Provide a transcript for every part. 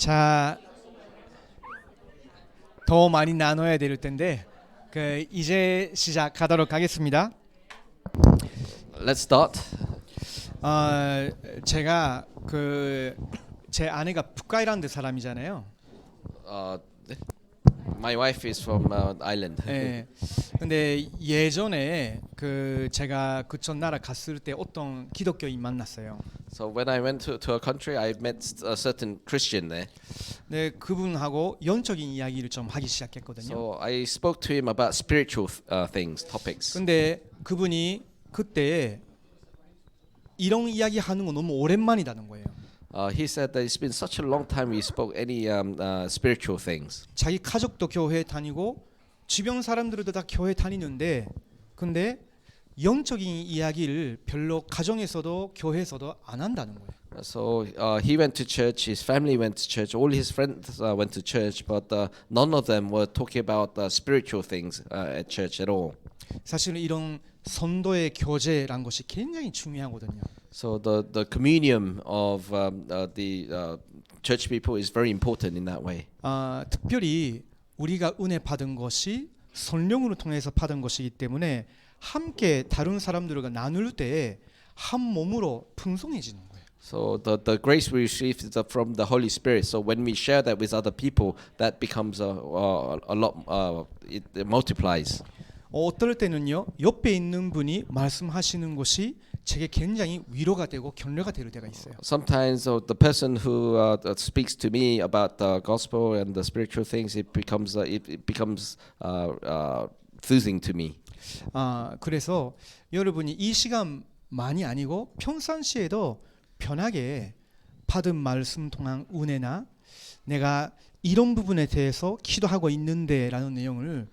자, 더 많이 나눠야 될 텐데 이제 시작하도록 하겠습니다. Let's start. 제가 제 아내가 북아일랜드 사람이잖아요. My wife is from Ireland. 예. 근데 예전에 제가 그쪽 나라 갔을 때 어떤 기독교인 만났어요. So when I went to a country, I met a certain Christian there. 네, 그분하고 영적인 이야기를 좀 하기 시작했거든요. So I spoke to him about spiritual things, topics. 근데 그분이 그때 이런 이야기 하는 거 너무 오랜만이라는 거예요. He said that it's been such a long time we spoke any spiritual things. 자기 가족도 교회 다니고 주변 사람들도 다 교회 다니는데 근데 영적인 이야기를 별로 가정에서도 교회에서도 안 한다는 거예요. So he went to church, his family went to church, all his friends went to church, but none of them were talking about spiritual things at church at all. 사실은 이런 선도의 교제란 것이 굉장히 중요하거든요. So the communion of the church people is very important in that way. 특별히 우리가 은혜 받은 것이 성령으로 통해서 받은 것이기 때문에 함께 다른 사람들과 나눌 때 한 몸으로 풍성해지는 거예요. So the grace we receive is from the Holy Spirit. So when we share that with other people, that becomes a lot. It multiplies. 어떨 때는요 옆에 있는 분이 말씀하시는 것이 제게 굉장히 위로가 되고 격려가 될 때가 있어요. Sometimes the person who speaks to me about the gospel and the spiritual things, it becomes soothing to me. 그래서 여러분이 이 시간만이 아니고 평상시에도 편하게 받은 말씀 통한 은혜나 내가 이런 부분에 대해서 기도하고 있는데라는 내용을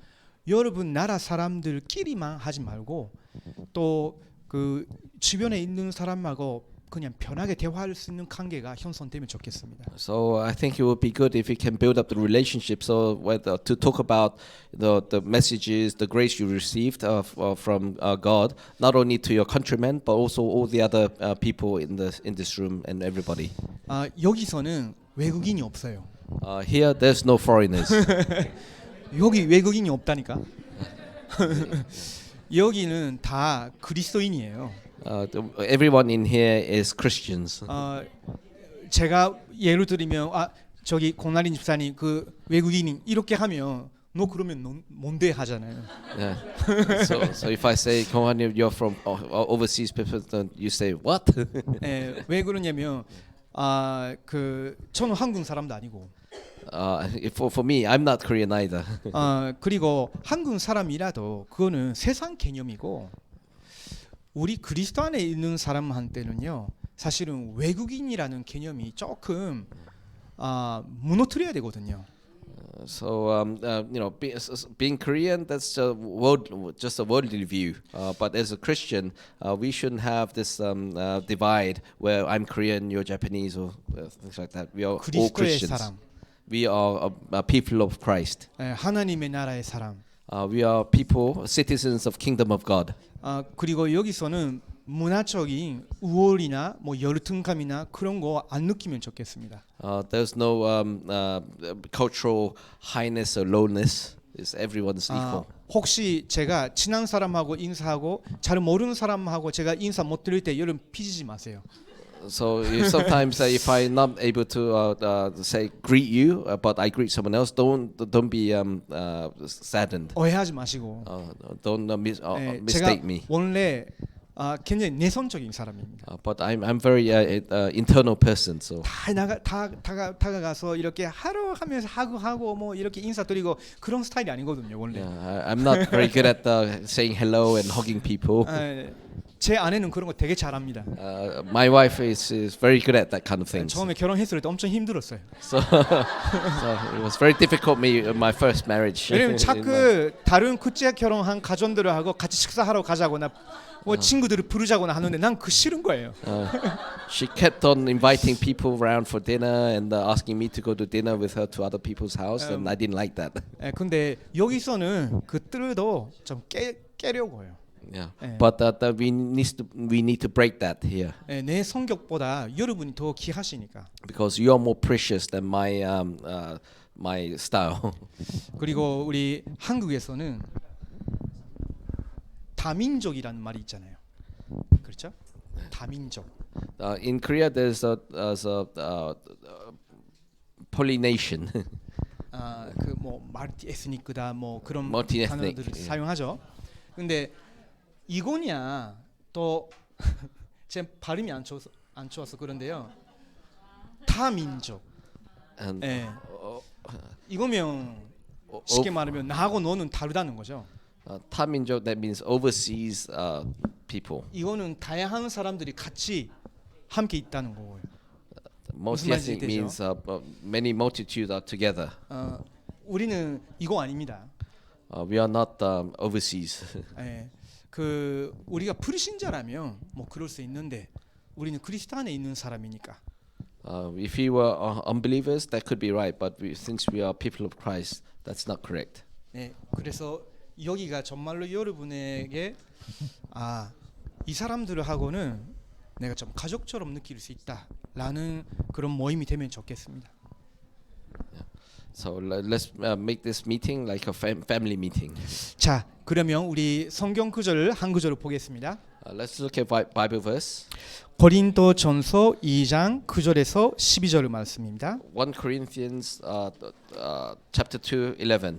여러분 나라 사람들끼리만 하지 말고 또 그 주변에 있는 사람하고 그냥 편하게 대화할 수 있는 관계가 형성되면 좋겠습니다. So I think it would be good if we can build up the relationship. So whether to talk about the messages, the grace you received from God, not only to your countrymen, but also all the other people in this room and everybody. 여기서는 외국인이 없어요. Here, there's no foreigners. 여기 외국인이 없다니까. 여기는 다 그리스도인이에요. Everyone in here is Christians. 제가 예를 들면 저기 공나린 집사님 그 외국인이 이렇게 하면 너 그러면 뭔데 하잖아요. Yeah. So if I say, "Kohan, you're from overseas people," then you say, "What?" 왜 그러냐면 저는 한국 사람도 아니고. For me, I'm not Korean either. 그리고 한국 사람이라도 그거는 세상 개념이고 우리 그리스도 안에 있는 사람한테는요 사실은 외국인이라는 개념이 조금 무너뜨려야 되거든요. So being Korean, that's just a worldly view. But as a Christian, we shouldn't have this divide where I'm Korean, you're Japanese, or things like that. We are all Christians. 사람. We are a people of Christ. 하나님의 나라의 사람. We are people, citizens of Kingdom of God. 그리고 여기서는 문화적인 우월이나 뭐 열등감이나 그런 거 안 느끼면 좋겠습니다. There's no cultural highness or lowness. It's everyone's equal. 혹시 제가 친한 사람하고 인사하고 잘 모르는 사람하고 제가 인사 못 드릴 때 여러분 삐지지 마세요. So sometimes if I'm not able to say greet you, but I greet someone else, don't be saddened. 오해하지 마시고. Don't 제가 mistake me. 원래 굉장히 내성적인 사람입니다. But I'm very internal person. So 다가가서 이렇게 하루 하면서 하고 뭐 이렇게 인사드리고 그런 스타일이 아니거든요 원래. I'm not very good at saying hello and hugging people. 제 아내는 그런 거 되게 잘합니다. My wife is very good at that kind of things. 처음에 결혼했을 때 엄청 힘들었어요. So it was very difficult my first marriage. 왜냐면 자꾸 다른 그때 결혼한 가정들하고 같이 식사하러 가자거나 뭐 친구들을 부르자거나 하는데 난 그 싫은 거예요. She kept on inviting people around for dinner and asking me to go to dinner with her to other people's house, and I didn't like that. 근데 여기서는 그 뜰도 좀 깨려고 해요. Yeah. 예. But we need to break that here 예, 내 성격보다 여러분이 더 귀하시니까. because you are more precious than my style. 그리고 우리 한국에서는 다민족이라는 말이 있잖아요. 그렇죠? 다민족. In Korea, there's a polynation. 그뭐 멀티 에스닉이다 뭐 그런 Multi-ethnic, 단어들을 예. 사용하죠. 근데 이거냐 또 제 발음이 안 좋아서 그런데요. 다민족. And 예. 이거면 쉽게 말하면 나하고 너는 다르다는 거죠. 타민족, that means overseas people. 이거는 다양한 사람들이 같이 함께 있다는 거고요. Multi-ethnic means many multitudes are together. 우리는 이거 아닙니다. We are not overseas. 예. 그 우리가 불신자라면 뭐 그럴 수 있는데 우리는 그리스도 안에 있는 사람이니까. If we were unbelievers, that could be right. But since we are people of Christ, that's not correct. 네, 그래서 여기가 정말로 여러분에게 이 사람들하고는 내가 좀 가족처럼 느낄 수 있다라는 그런 모임이 되면 좋겠습니다. So let's make this meeting like a family meeting. 자, 그러면 우리 성경 구절을 한 구절을 보겠습니다. Let's look at Bible verse. 고린도전서 2장 9절에서 12절 말씀입니다. 1 Corinthians chapter 2, 11.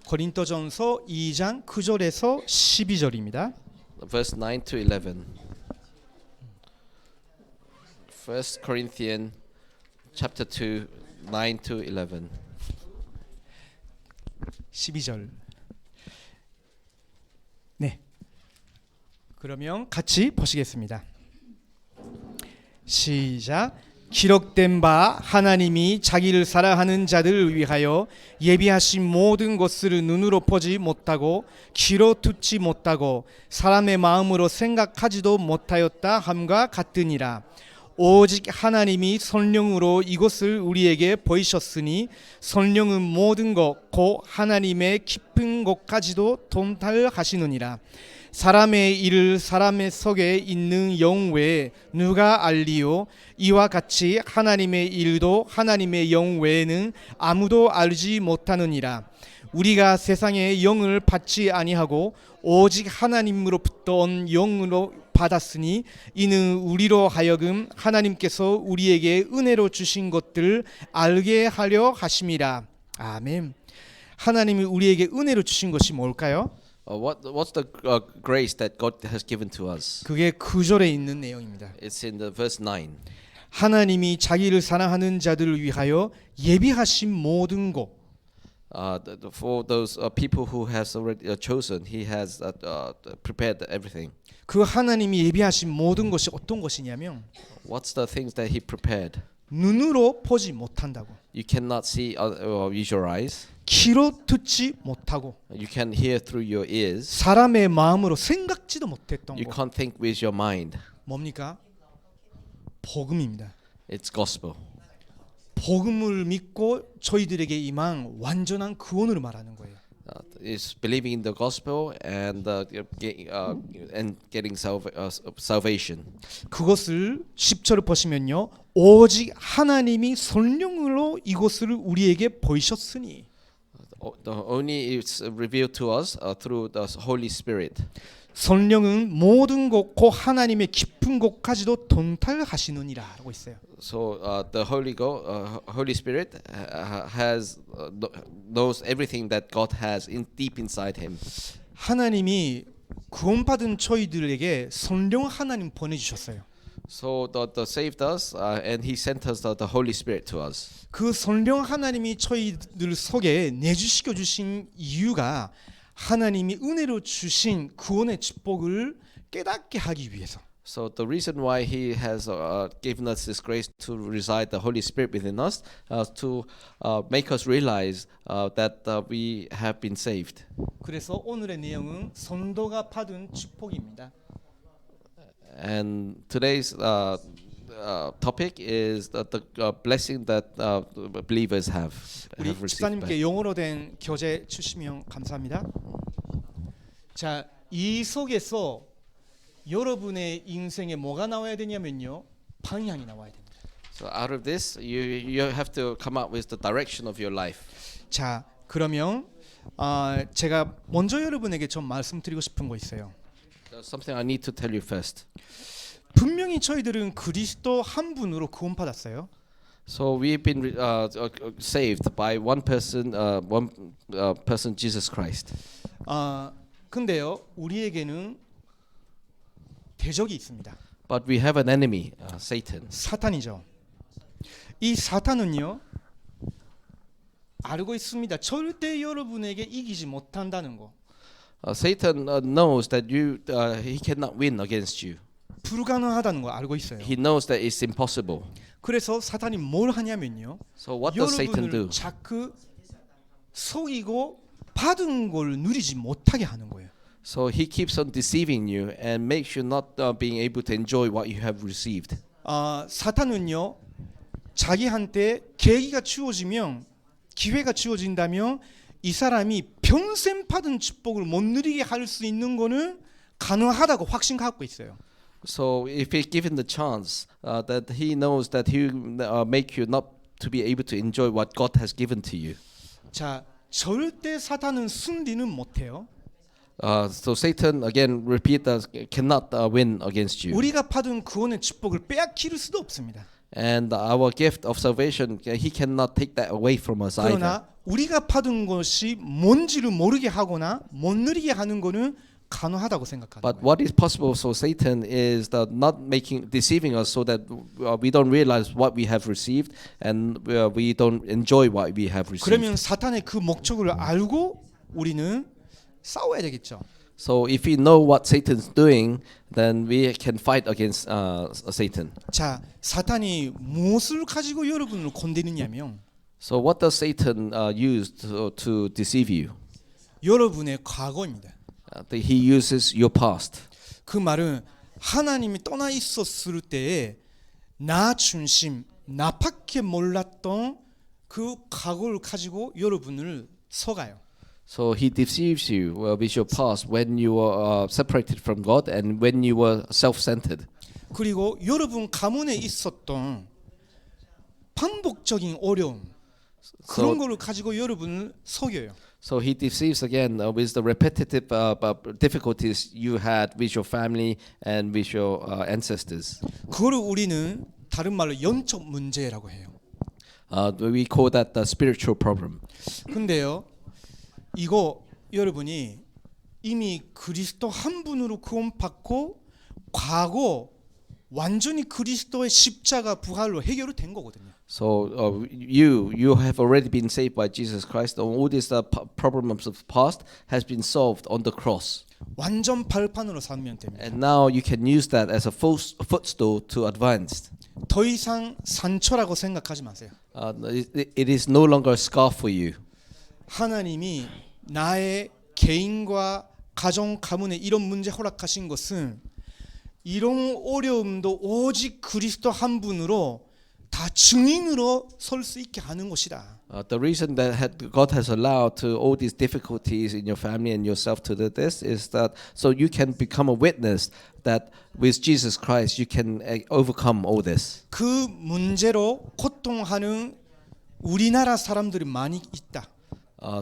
고린도전서 2장 9절에서 12절입니다. Verse 9 to 11. 1 Corinthians chapter 2, 9 to 11. 12절. 네. 그러면 같이 보시겠습니다. 시작. 기록된 바 하나님이 자기를 사랑하는 자들을 위하여 예비하신 모든 것을 눈으로 보지 못하고 귀로 듣지 못하고 사람의 마음으로 생각하지도 못하였다 함과 같으니라. 오직 하나님이 성령으로 이것을 우리에게 보이셨으니 성령은 모든 것 곧 하나님의 깊은 것까지도 통달하시느니라. 사람의 일을 사람의 속에 있는 영 외에 누가 알리요? 이와 같이 하나님의 일도 하나님의 영 외에는 아무도 알지 못하느니라. 우리가 세상의 영을 받지 아니하고 오직 하나님으로부터 온 영으로 받았으니 이는 우리로 하여금 하나님께서 우리에게 은혜로 주신 것들을 알게 하려 하심이라. 아멘. 하나님이 우리에게 은혜로 주신 것이 뭘까요? What's the grace that God has given to us? 그게 9절에 있는 내용입니다. It's in the verse 9. 하나님이 자기를 사랑하는 자들을 위하여 예비하신 모든 것. For those people who has already chosen, He has prepared everything. 그 하나님이 예비하신 모든 것이 어떤 것이냐면 What's the things that He prepared? 눈으로 보지 못한다고. You cannot see or use your eyes. 귀로 듣지 못하고 You can hear through your ears. 사람의 마음으로 생각지도 못했던 You 것. can't think with your mind. 뭡니까? 복음입니다. It's gospel. 복음을 믿고 저희들에게 임한 완전한 구원을 말하는 거예요. It's believing in the gospel and getting salvation. 그것을 10절을 보시면요. 오직 하나님이 성령으로 이것을 우리에게 보이셨으니 Only it's revealed to us through the Holy Spirit. 성령은 모든 것 곧 하나님의 깊은 것까지도 통달하시느니라라고 있어요. So the Holy Spirit knows everything that God has deep inside Him. 하나님이 구원받은 저희들에게 성령 하나님 보내주셨어요. So the saved us and He sent us the Holy Spirit to us. 그 성령 하나님이 저희들 속에 내주시켜 주신 이유가 하나님이 은혜로 주신 구원의 축복을 깨닫게 하기 위해서. So the reason why He has given us this grace to reside the Holy Spirit within us to make us realize that we have been saved. 그래서 오늘의 내용은 성도가 받은 축복입니다. And today's topic is the blessing that believers have 우리 received. 집사님께 영어로 된 교재 주시면 감사합니다. 자, 이 속에서 여러분의 인생에 뭐가 나와야 되냐면요. 방향이 나와야 됩니다. So out of this, you have to come up with the direction of your life. 자, 그러면 제가 먼저 여러분에게 좀 말씀드리고 싶은 거 있어요. There's something I need to tell you first. 분명히 저희들은 그리스도 한 분으로 구원받았어요. So we've been saved by one person, Jesus Christ. 근데요, 우리에게는 대적이 있습니다. But we have an enemy, Satan. 사탄이죠. 이 사탄은요, 알고 있습니다. 절대 여러분에게 이기지 못한다는 거. Satan knows that he cannot win against you. 불가능하다는 거 알고 있어요. He knows that it's impossible. 그래서 사탄이 뭘 하냐면요. So what does Satan do? 여러분을 자꾸 속이고 받은 걸 누리지 못하게 하는 거예요. So he keeps on deceiving you and makes you not being able to enjoy what you have received. 사탄은요, 자기한테 계기가 주어지면, 기회가 주어진다면 이 사람이 평생 받은 축복을 못 누리게 할 수 있는 거는 가능하다고 확신 갖고 있어요. So if he's given the chance, that he knows that he will make you not to be able to enjoy what God has given to you. 자, 절대 사탄은 승리는 못해요. So Satan again repeat that cannot win against you. 우리가 받은 구원의 축복을 빼앗길 수도 없습니다. And our gift of salvation, he cannot take that away from us either. 그러나 우리가 받은 것이 뭔지를 모르게 하거나 못 누리게 하는 거는 가능하다고 생각하는 But 거예요. what is possible for Satan is that not deceiving us so that we don't realize what we have received and we don't enjoy what we have received. 그러면 사탄의 그 목적을 알고 우리는 싸워야 되겠죠. So if we know what Satan's doing, then we can fight against Satan. 자, 사탄이 무엇을 가지고 여러분을 건드리냐면 So what does Satan use to deceive you? 여러분의 과거입니다. He uses your past. 그 말은 하나님이 떠나 있었을 때에 나 중심, 나밖에 몰랐던 그 과거를 가지고 여러분을 속아요. So he deceives you with your past when you were separated from God and when you were self-centered. 그리고 여러분 가문에 있었던 반복적인 어려움 그런 거를 가지고 여러분을 속여요. So he deceives again with the repetitive difficulties you had with your family and with your ancestors. 그거를 우리는 다른 말로 영적 문제라고 해요. We call that the spiritual problem. 근데요, 이거 여러분이 이미 그리스도 한 분으로 구원받고 과거 완전히 그리스도의 십자가 부활로 해결이 된 거거든요. So you have already been saved by Jesus Christ. All these problems of the past has been solved on the cross. 완전 발판으로 삼으면 됩니다. And now you can use that as a footstool to advance. 더 이상 산초라고 생각하지 마세요. It is no longer a scar for you. 하나님이 나의 개인과 가정 가문에 이런 문제 허락하신 것은 이런 어려움도 오직 그리스도 한 분으로 다 증인으로 설 수 있게 하는 것이다. The reason that God has allowed to all these difficulties in your family and yourself to do this is that so you can become a witness that with Jesus Christ you can overcome all this. 그 문제로 고통하는 우리나라 사람들이 많이 있다.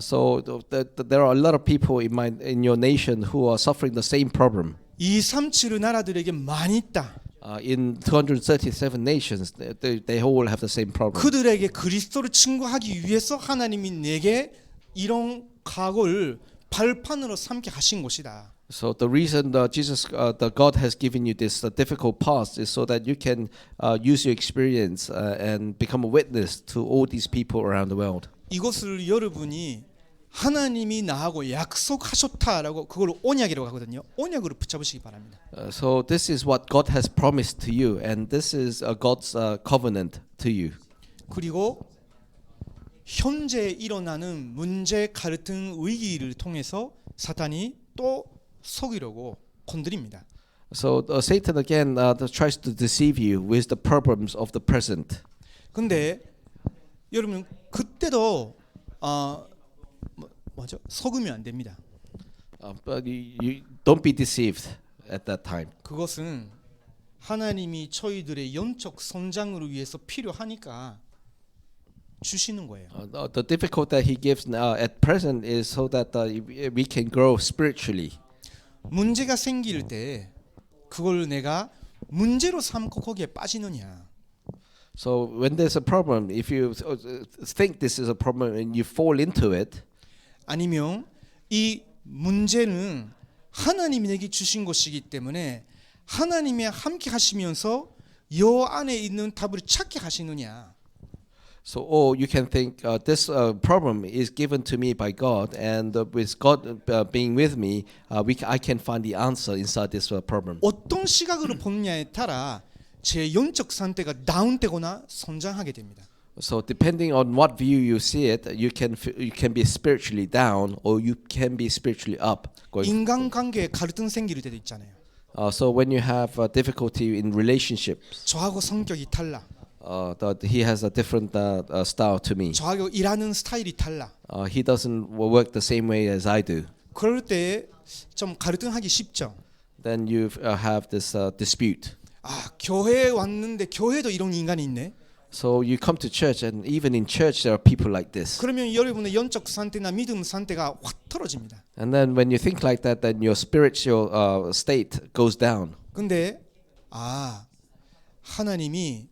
So there are a lot of people in your nation who are suffering the same problem. 237 나라들에게 많이 있다. In 237 nations, they all have the same problem. 그들에게 그리스도를 증거하기 위해서 하나님이 내게 이런 과거를 발판으로 삼게 하신 것이다. So the reason that God has given you this difficult past is so that you can use your experience and become a witness to all these people around the world. 이것을 여러분이 하나님이 나하고 약속하셨다라고 그걸 언약이라고 하거든요. 언약으로 붙잡으시기 바랍니다. So this is what God has promised to you, and this is God's covenant to you. 그리고 현재 일어나는 문제, 갈등, 위기를 통해서 사탄이 또 속이려고 건드립니다. So Satan again tries to deceive you with the problems of the present. 근데 여러분 그때도 뭐죠? 속으면 안 됩니다. But you don't be deceived at that time. 그것은 하나님이 저희들의 영적 성장을 위해서 필요하니까 주시는 거예요. The difficulty that he gives now at present is so that we can grow spiritually. 문제가 생길 때 그걸 내가 문제로 삼고 거기에 빠지느냐, So when there's a problem, if you think this is a problem and you fall into it, 아니면 이 문제는 하나님이 내게 주신 것이기 때문에 하나님이 함께 하시면서 요 안에 있는 답을 찾게 하시느냐, so or you can think this problem is given to me by God, and with God being with me, I can find the answer inside this problem. 어떤 시각으로 보느냐에 따라 제 영적 상태가 다운되거나 성장하게 됩니다. So depending on what view you see it, you can be spiritually down or you can be spiritually up. 인간관계에 갈등 생길 때도 있잖아요. So when you have difficulty in relationships, 저하고 성격이 달라, that he has a different style to me. 저하고 일하는 스타일이 달라. He doesn't work the same way as I do. 그럴 때 좀 갈등하기 쉽죠. Then you have this dispute. 아, 교회에 왔는데 교회도 이런 인간이 있네. So you come to church, and even in church there are people like this. 그러면 여러분의 영적 상태나 믿음 상태가 확 떨어집니다. And then when you think like that, then your spiritual state goes down. 근데 하나님이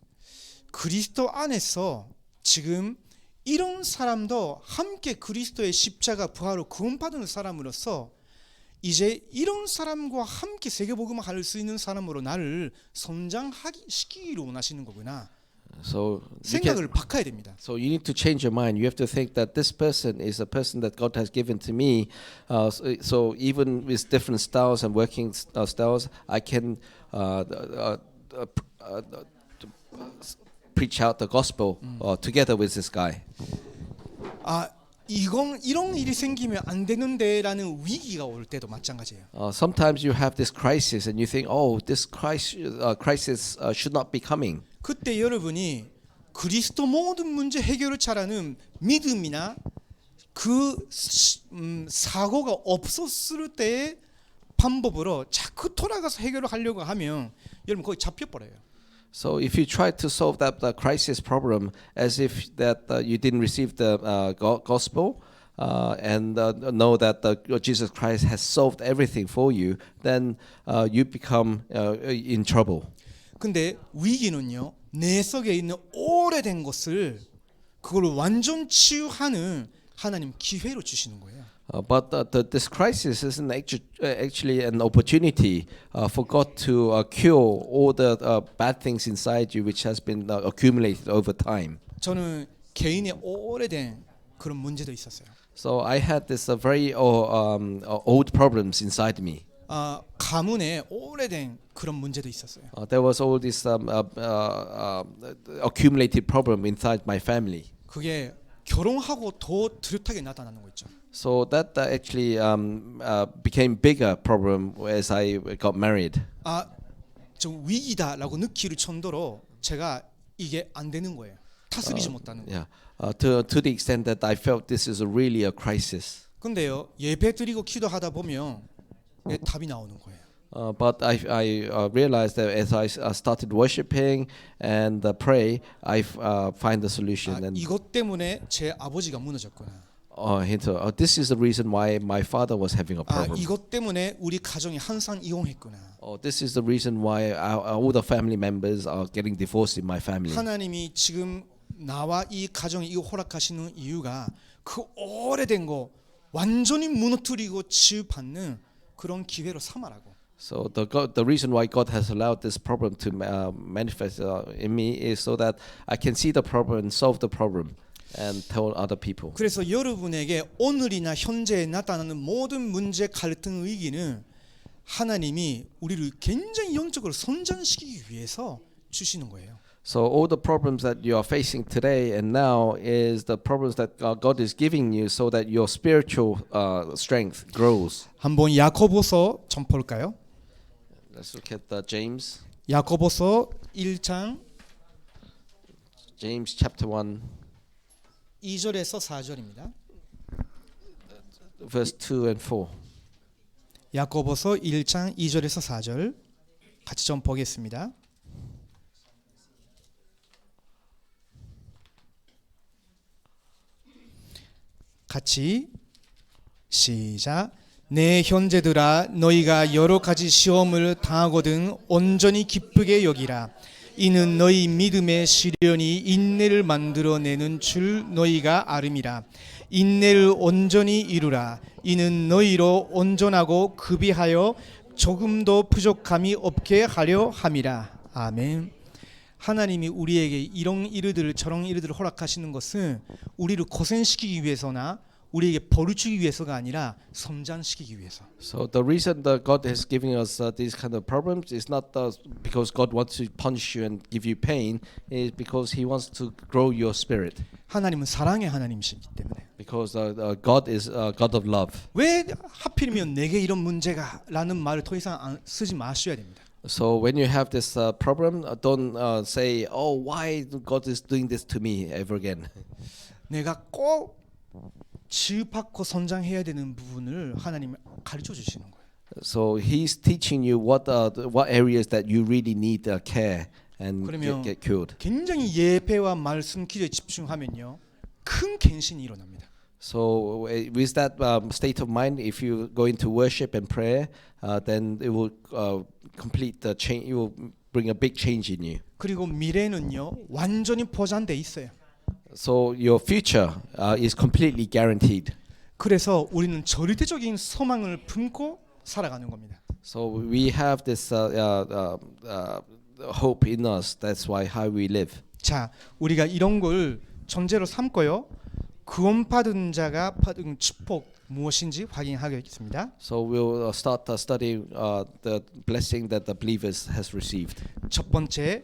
그리스도 안에서 지금 이런 사람도 함께 그리스도의 십자가 부활로 구원받은 사람으로서 이제 이런 사람과 함께 세계복음을 할 수 있는 사람으로 나를 성장시키기로 원하시는 거구나. So 생각을 바꿔야 됩니다. So you need to change your mind. You have to think that this person is a person that God has given to me. So even with different styles and working styles, I can preach out the gospel together with this guy. 이런 일이 생기면 안 되는데라는 위기가 올 때도 마찬가지예요. Sometimes you have this crisis and you think, oh, this crisis should not be coming. 그때 여러분이 그리스도 모든 문제 해결을 잘하는 믿음이나 그 사고가 없었을 때의 방법으로 자꾸 돌아가서 해결을 하려고 하면 여러분 거기 잡혀버려요. So if you try to solve that crisis problem as if that you didn't receive the gospel and know that Jesus Christ has solved everything for you, then you become in trouble. 근데 위기는요, 내 속에 있는 오래된 것을 그걸 완전 치유하는 하나님 기회로 주시는 거예요. But this crisis isn't actually an opportunity for God to cure all the bad things inside you, which has been accumulated over time. 저는 개인의 오래된 그런 문제도 있었어요. So I had this very old problems inside me. 가문에 오래된 그런 문제도 있었어요. There was all this accumulated problem inside my family. 그게 결혼하고 더 뚜렷하게 나타나는 거 있죠. So that actually became bigger problem as I got married. 좀 위기다라고 느낄 정도로 제가 이게 안 되는 거예요. 다스리지 못하는 거예요. Yeah, to the extent that I felt this is really a crisis. 근데요, 예배 드리고 기도하다 보면 답이 나오는 거예요. But I realized that as I started worshiping and pray, I find the solution. And 이것 때문에 제 아버지가 무너졌구나. this is the reason why my father was having a problem. 이것 때문에 우리 가정이 항상 이혼했구나. This is the reason why all the family members are getting divorced in my family. 하나님이 지금 나와 이 가정에 이거 허락하시는 이유가 그 오래된 거 완전히 무너뜨리고 치유받는 그런 기회로 삼아라고. So the reason why God has allowed this problem to manifest in me is so that I can see the problem and solve the problem and tell other people. 그래서 여러분에게 오늘이나 현재에 나타나는 모든 문제, 갈등, 위기는 하나님이 우리를 굉장히 영적으로 성장시키기 위해서 주시는 거예요. So all the problems that you are facing today and now is the problems that God is giving you so that your spiritual strength grows. 한번 야고보서 좀 볼까요? Let's look at James. 야고보서 1장 James chapter 1 2절에서 4절입니다. verse 2 and 4. 야고보서 1장 2절에서 4절 같이 좀 보겠습니다. 같이 시작. 내 형제들아 너희가 여러 가지 시험을 당하거든 온전히 기쁘게 여기라. 이는 너희 믿음의 시련이 인내를 만들어내는 줄 너희가 아름이라. 인내를 온전히 이루라. 이는 너희로 온전하고 급이하여 조금도 부족함이 없게 하려 함이라. 아멘. 하나님이 우리에게 이런 일들을 저런 일들을 허락하시는 것은 우리를 고생시키기 위해서나 우리에게 벌을 주기 위해서가 아니라 성장시키기 위해서. So the reason that God is giving us these kind of problems is not because God wants to punish you and give you pain, is because He wants to grow your spirit. 하나님은 사랑의 하나님이시기 때문에. Because God is a God of love. 왜 하필이면 내게 이런 문제가 라는 말을 더 이상 쓰지 마셔야 됩니다. So when you have this problem, don't say, "Oh, why God is doing this to me ever again." 내가 꼭 지급받고 성장해야 되는 부분을 하나님이 가르쳐 주시는 거예요. So He's teaching you what areas that you really need care and 그러면 get cured. 굉장히 예배와 말씀 기도에 집중하면요 큰 갱신이 일어납니다. So with that state of mind, if you go into worship and prayer, then it will complete the change. It will bring a big change in you. 그리고 미래는요 완전히 보장돼 있어요. So your future is completely guaranteed. 그래서 우리는 절대적인 소망을 품고 살아가는 겁니다. So we have this hope in us. That's why how we live. 자, 우리가 이런 걸 전제로 삼고요. 구원받은 자가 받은 축복 무엇인지 확인하겠습니다. So we'll start studying the blessing that the believers has received. 첫 번째,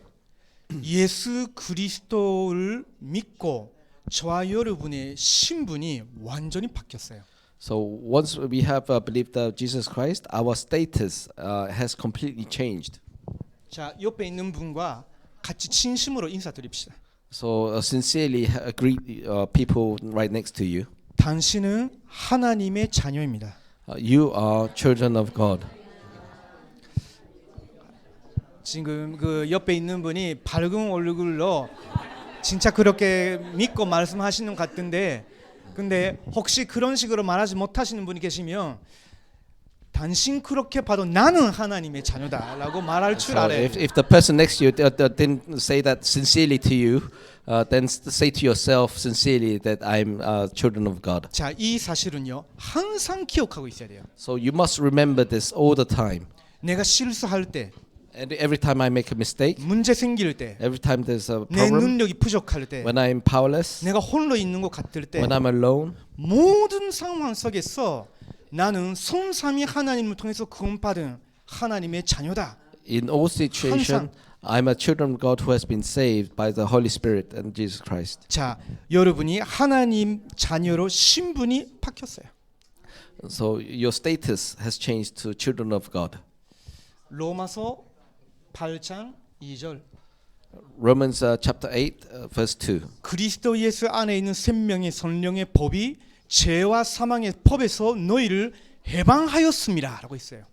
예수 그리스도를 믿고 저와 여러분의 신분이 완전히 바뀌었어요. So once we have believed Jesus Christ, our status has completely changed. 자, 옆에 있는 분과 같이 진심으로 인사드립시다. So sincerely greet people right next to you. 당신은 하나님의 자녀입니다. You are children of God. 지금 그 옆에 있는 분이 밝은 얼굴로 진짜 그렇게 믿고 말씀하시는 것 같은데, 근데 혹시 그런 식으로 말하지 못하시는 분이 계시면 당신 그렇게 봐도 나는 하나님의 자녀다라고 말할 줄 So 알아요. if the person next to you didn't say that sincerely to you, then say to yourself sincerely that I'm children of God. 자, 이 사실은요 항상 기억하고 있어야 돼요. So you must remember this all the time. 내가 실수할 때, And every time I make a mistake, 문제 생길 때, every time there's a 내 problem, 능력이 부족할 때, when I'm powerless, 내가 홀로 있는 것 같을 때, when I'm alone, 모든 상황 속에서 나는 성삼위 하나님을 통해서 구원받은 하나님의 자녀다. in all situation, I'm a children of God who has been saved by the Holy Spirit and Jesus Christ. 자, 여러분이 하나님 자녀로 신분이 바뀌었어요. So your status has changed to children of God. 로마서 8장 2절. Romans chapter 8 verse 2. 그리스도 예수 안에 있는 생명의 성령의 법이 죄와 사망의 법에서 너희를 해방하였음이라라고 있어요.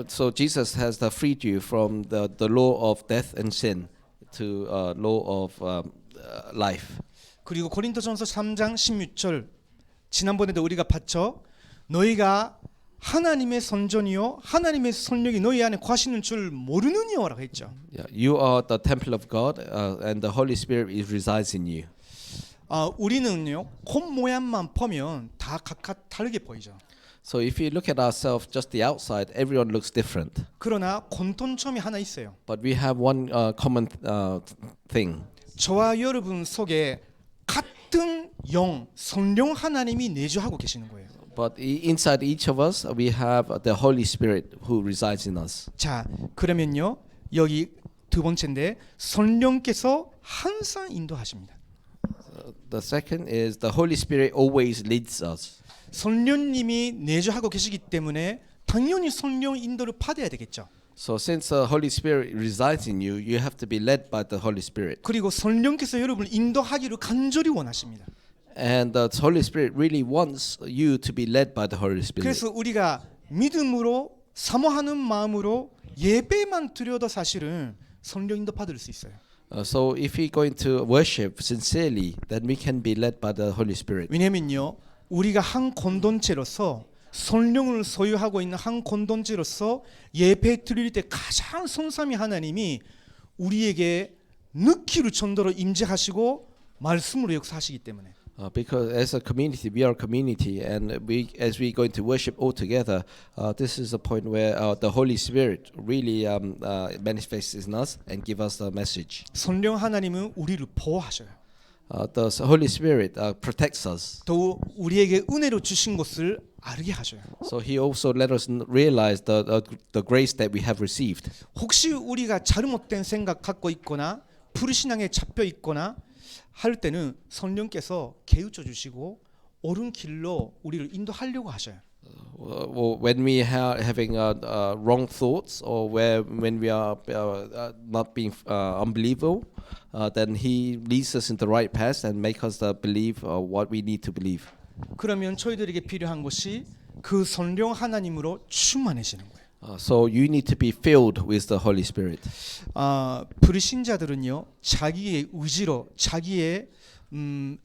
So Jesus has freed you from the law of death and sin to law of life. 그리고 고린도전서 3장 16절. 지난번에도 우리가 봤죠. 너희가 하나님의 선전이요 하나님의 성령이 너희 안에 거하시는 줄 모르느냐라고 했죠. Yeah, you are the temple of God, and the Holy Spirit resides in you. 우리는요 겉 모양만 보면 다 각각 다르게 보이죠. So if you look at ourselves just the outside, everyone looks different. 그러나 공통점이 하나 있어요. But we have one common thing. 저와 여러분 속에 같은 영, 성령 하나님이 내주하고 계시는 거예요. But inside each of us, we have the Holy Spirit who resides in us. 자, 그러면요 여기 두 번째인데 성령께서 항상 인도하십니다. The second is the Holy Spirit always leads us. 성령님이 내주하고 계시기 때문에 당연히 성령 인도를 받아야 되겠죠. So since the Holy Spirit resides in you, you have to be led by the Holy Spirit. 그리고 성령께서 여러분을 인도하기를 간절히 원하십니다. And the Holy Spirit really wants you to be led by the Holy Spirit. 그래서 우리가 믿음으로 사모하는 마음으로 예배만 드려도 사실은 성령 인도 받을 수 있어요. So if we're going to worship sincerely, then we can be led by the Holy Spirit. 왜냐면요, 우리가 한 공동체로서 성령을 소유하고 있는 한 공동체로서 예배 드릴 때 가장 성삼위 하나님이 우리에게 느낄 정도로 임재하시고 말씀으로 역사하시기 때문에 Because as a community, we are a community, and as we going to worship all together, this is a point where the Holy Spirit really manifests in us and give us the message. 성령 하나님은 우리를 보호하셔요. The Holy Spirit protects us. 또 우리에게 은혜로 주신 것을 알게 하셔요. So He also let us realize the grace that we have received. 혹시 우리가 잘못된 생각 갖고 있거나 불신앙에 잡혀 있거나 할 때는 성령께서 깨우쳐 주시고 옳은 길로 우리를 인도하려고 하셔요. Or when we are having wrong thoughts, or when we are not being unbelievable, then He leads us in the right path and make us believe what we need to believe. 그러면 저희들에게 필요한 것이 그 성령 하나님으로 충만해지는 거예요. So you need to be filled with the Holy Spirit. 불신자들은요, 자기의 의지로, 자기의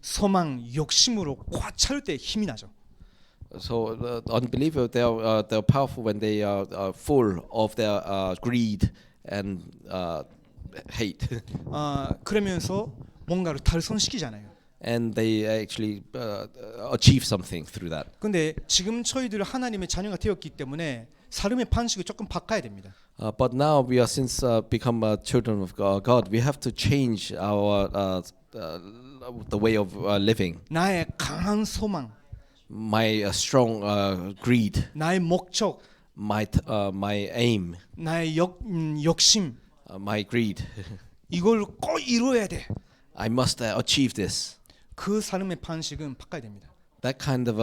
소망, 욕심으로 꽉 찰 때 힘이 나죠. So the unbeliever, they're powerful when they are full of their greed and hate, 그러면서 뭔가를 달성시키잖아요. and they actually achieve something through that. 근데 지금 저희들 하나님의 자녀가 되었기 때문에 삶의 방식을 조금 바꿔야 됩니다. But now we are since become children of God, we have to change our the way of living. 나의 강한 소망, My strong greed, 나의 목적, my aim, 나의 욕심, my greed. 이걸 꼭 이루어야 돼. I must achieve this. 그 삶의 방식은 바꿔야 됩니다. That kind of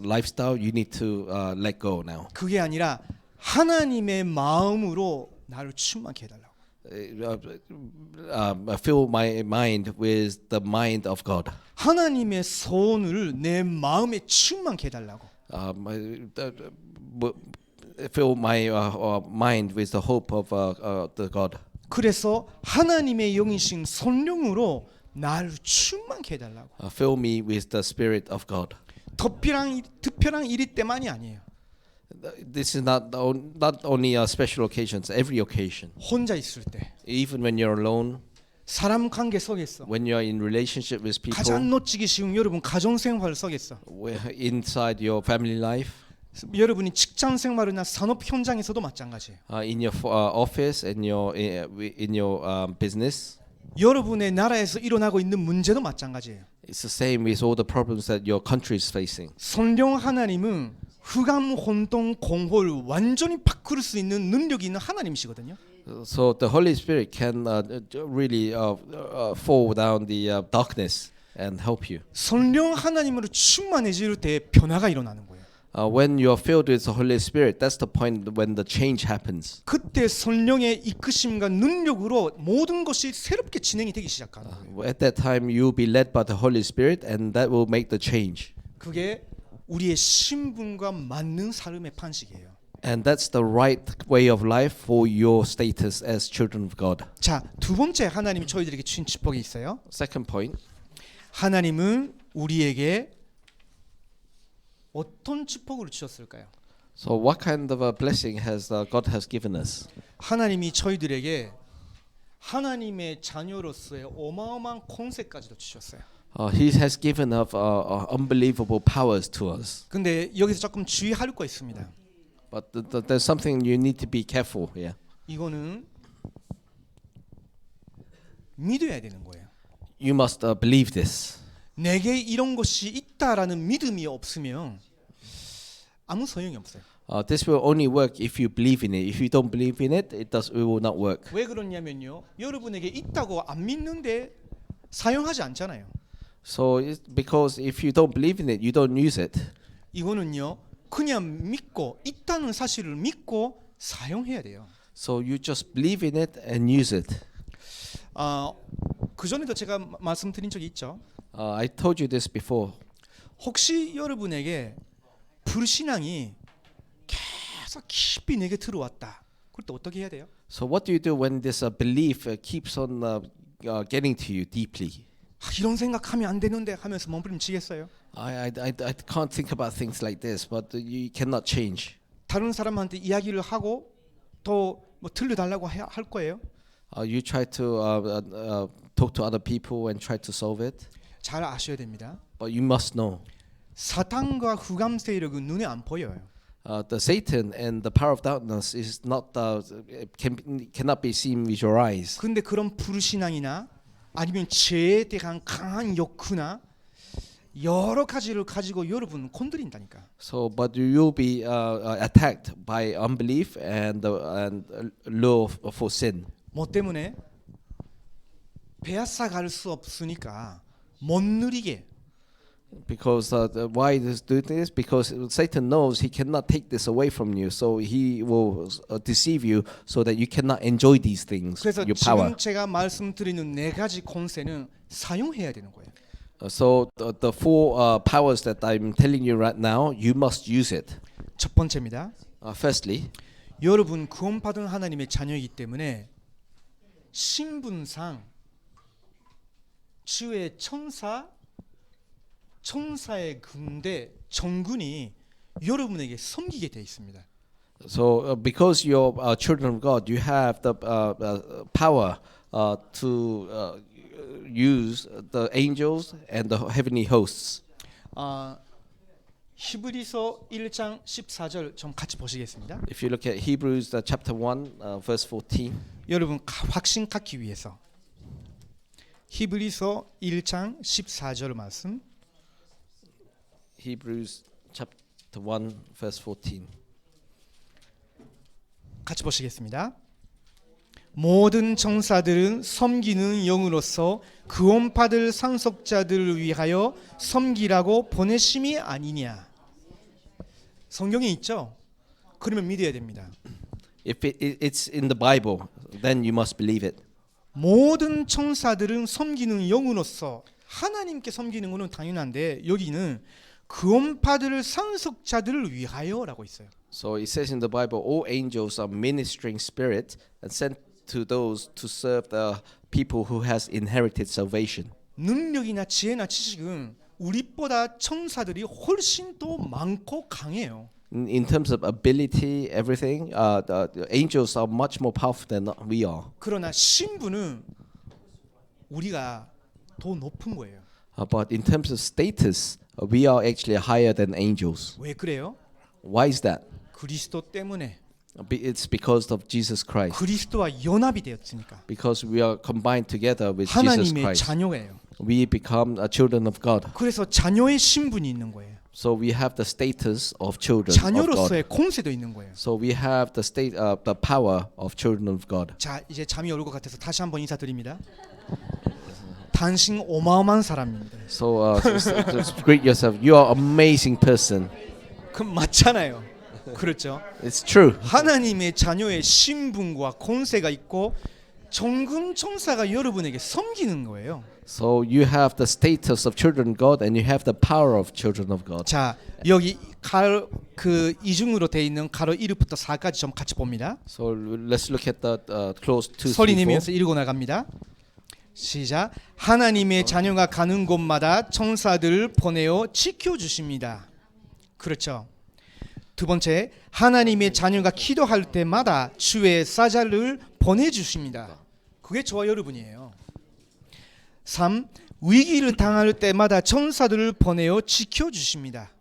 lifestyle you need to let go now. 그게 아니라 하나님의 마음으로 나를 충만케 해달라고. Fill my mind with the mind of God. 하나님의 소원을 내 마음에 충만케 해달라고. Fill my mind with the hope of the God. 그래서 하나님의 영이신 성령으로 나를 충만케 해달라고. Fill me with the Spirit of God. 특별한 일이 때만이 아니에요. This is not only special occasions. Every occasion, 혼자 있을 때, even when you're alone, 사람 관계 속에서 when you're in relationship with people, 가장 놓치기 쉬운 여러분 가정 생활 속에서, inside your family life, 여러분이 직장 생활이나 산업 현장에서도 마찬가지예요. in your office, in your business. 여러분의 나라에서 일어나고 있는 문제도 마찬가지예요. It's the same with all the problems that your country is facing. 성령 하나님은 흑암, 혼돈, 공허를 완전히 바꿀 수 있는 능력이 있는 하나님이시거든요. So the Holy Spirit can really fall down the darkness and help you. 성령 하나님으로 충만해질 때 변화가 일어나는 거예요. When you are filled with the Holy Spirit, that's the point when the change happens. 그때 성령의 이끄심과 능력으로 모든 것이 새롭게 진행이 되기 시작하는 거예요. At that time, you will be led by the Holy Spirit, and that will make the change. 그게 우리의 신분과 맞는 삶의 방식이에요. And that's the right way of life for your status as children of God. 자, 두 번째 하나님이 저희들에게 주신 축복이 있어요. Second point, 하나님은 우리에게 어떤 축복을 주셨을까요? so what kind of a blessing has God has given us? 하나님이 저희들에게 하나님의 자녀로서의 어마어마한 권세까지도 주셨어요. He has given us unbelievable powers to us. 근데 여기서 조금 주의할 거 있습니다. But there's something you need to be careful here. 이거는 믿어야 되는 거예요. You must believe this. 내게 이런 것이 있다라는 믿음이 없으면 아무 소용이 없어요. This will only work if you believe in it. If you don't believe in it, it will not work. 왜 그러냐면요. 여러분에게 있다고 안 믿는데 사용하지 않잖아요. So it's because if you don't believe in it, you don't use it. 이거는요. 그냥 믿고 있다는 사실을 믿고 사용해야 돼요. So you just believe in it and use it. 그 전에도 제가 말씀드린 적이 있죠. I told you this before. 혹시 여러분에게 불신앙이 계속 깊이 내게 들어왔다. 그럴 때 어떻게 해야 돼요? So what do you do when this belief keeps on getting to you deeply? 이런 생각하면 안 되는데 하면서 몸부림치겠어요? I can't think about things like this, but you cannot change. 다른 사람한테 이야기를 하고 또 뭐 들려달라고 할 거예요? You try to talk to other people and try to solve it, 잘 아셔야 됩니다. but you must know 사탄과 흑암 세력은 눈에 안 보여요. the Satan and the power of darkness is not cannot be seen with your eyes. 근데 그런 불신앙이나 아니면 죄에 대한 강한 욕구나 여러 가지를 가지고 여러분 건드린다니까. So, but you will be attacked by unbelief and lure for sin. 뭐 때문에? 빼앗아 갈 수 없으니까 못 누리게. Because why does do this? Because Satan knows he cannot take this away from you, so he will deceive you so that you cannot enjoy these things. 그래서 Your power. 지금 제가 말씀드리는 네 가지 권세는 사용해야 되는 거예요. So the four powers that I'm telling you right now, you must use it. 첫 번째입니다. Firstly, 여러분 구원받은 하나님의 자녀이기 때문에 신분상 주의 천사의 군대 정군이 여러분에게 섬기게 돼 있습니다. so because you're children of God, you have the power to use the angels and the heavenly hosts. 히브리서 1장 14절 좀 같이 보시겠습니다. If you look at Hebrews chapter 1 verse 14, 여러분 확신 갖기 위해서 히브리서 1장 14절 말씀 Hebrews chapter 1 verse 14. 같이 보시겠습니다. 모든 천사들은 섬기는 영으로서 구원받을 상속자들을 위하여 섬기라고 보내심이 아니냐. 성경에 있죠? 그러면 믿어야 됩니다. If it's in the Bible, then you must believe it. 모든 천사들은 섬기는 영으로서 하나님께 섬기는 것은 당연한데 여기는 구원받을 상속자들을 위하여라고 있어요. So it says in the Bible, all angels are ministering spirit and sent to those to serve the people who has inherited salvation. 능력이나 지혜나 지식은 우리보다 천사들이 훨씬 더 많고 강해요. In terms of ability, everything, the angels are much more powerful than we are. 그러나 신분은 우리가 더 높은 거예요. But in terms of status, we are actually higher than angels. 왜 그래요? Why is that? 그리스도 때문에. It's because of Jesus Christ. 그리스도와 연합이 되었으니까. Because we are combined together with Jesus 하나님의 Christ. 자녀예요. We become children of God. 그래서 자녀의 신분이 있는 거예요. So we have the status of children of God. 자녀로서의 권세도 있는 거예요. So we have the power of children of God. 자, 이제 잠이 올 것 같아서 다시 한번 인사드립니다. 당신 어마어마한 사람입니다. So greet yourself. You are an amazing person. 그럼 맞잖아요. 그렇죠. It's true. 하나님의 자녀의 신분과 권세가 있고 정금 천사가 여러분에게 섬기는 거예요. So you have the status of children of God and you have the power of children of God. 자, 여기 그 이중으로 돼 있는 가로 1부터 4까지 좀 같이 봅니다. So let's look at the clause 2, 소리 3, 4. 내면서 읽어 나갑니다. 시작. 하나님의 자녀가 가는 곳마다 천사들을 보내어 지켜 주십니다. 그렇죠. 두 번째, 하나님의 자녀가 기도할 때마다 주의 사자를 보내 주십니다. 그게 저와 여러분이에요. 3. 위기를 당할 때마다 천사들을 보내어 지켜 주십니다.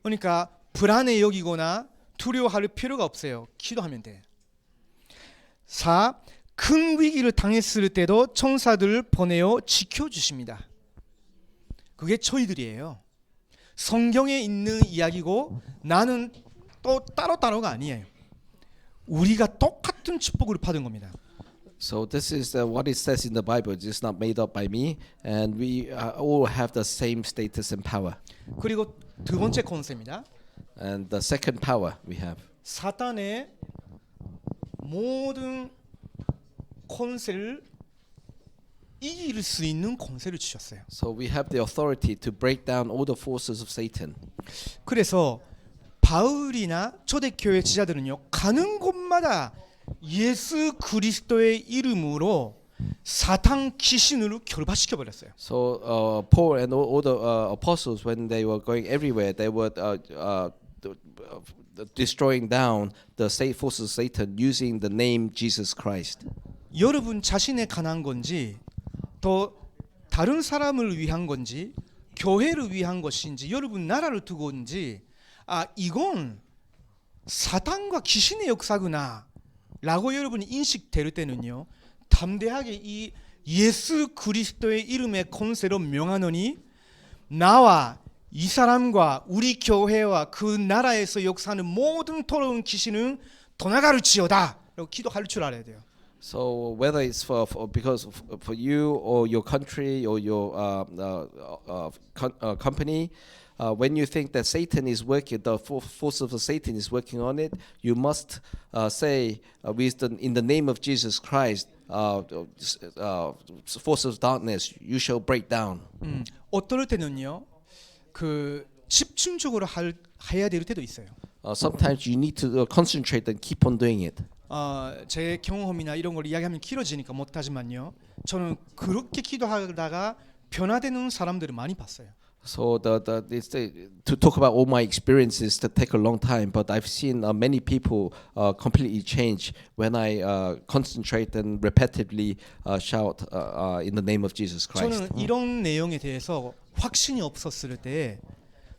그러니까 불안해 여기거나 두려워할 필요가 없어요. 기도하면 돼. 4. 큰 위기를 당했을 때도 천사들을 보내어 지켜 주십니다. 그게 저희들이에요. 성경에 있는 이야기고 나는 또 따로따로가 아니에요. 우리가 똑같은 축복을 받은 겁니다. So this is what it says in the Bible. It's not made up by me, and we all have the same status and power. 그리고 두 번째 권세입니다. And the second power we have. 사탄의 모든 권세를 이길 수 있는 권세를 주셨어요. So we have the authority to break down all the forces of Satan. 그래서 바울이나 초대교회 지자들은요 가는 곳마다 예수 그리스도의 이름으로 사탄 귀신으로 결박시켜 버렸어요. So Paul and all the apostles, when they were going everywhere, they were destroying down the forces of Satan using the name Jesus Christ. 여러분 자신에 관한 건지 더 다른 사람을 위한 건지 교회를 위한 것인지 여러분 나라를 두고인지 이건 사탄과 귀신의 역사구나 라고 여러분이 인식될 때는요 담대하게 이 예수 그리스도의 이름의 권세로 명하노니 나와 이 사람과 우리 교회와 그 나라에서 역사하는 모든 더러운 귀신은 떠나가를지어다 라고 기도할 줄 알아야 돼요. So whether it's because for you or your country or your company, when you think that Satan is working, the force of Satan is working on it, you must say in the name of Jesus Christ, force of darkness, you shall break down. 어떨 때는요, 그 집중적으로 해야 될 때도 있어요. Sometimes you need to concentrate and keep on doing it. 제 경험이나 이런 걸 이야기하면 길어지니까 못하지만요. 저는 그렇게 기도하다가 변화되는 사람들을 많이 봤어요. So to talk about all my experiences that take a long time, but I've seen many people completely change when I concentrate and repetitively shout in the name of Jesus Christ. 저는 이런 내용에 대해서 확신이 없었을 때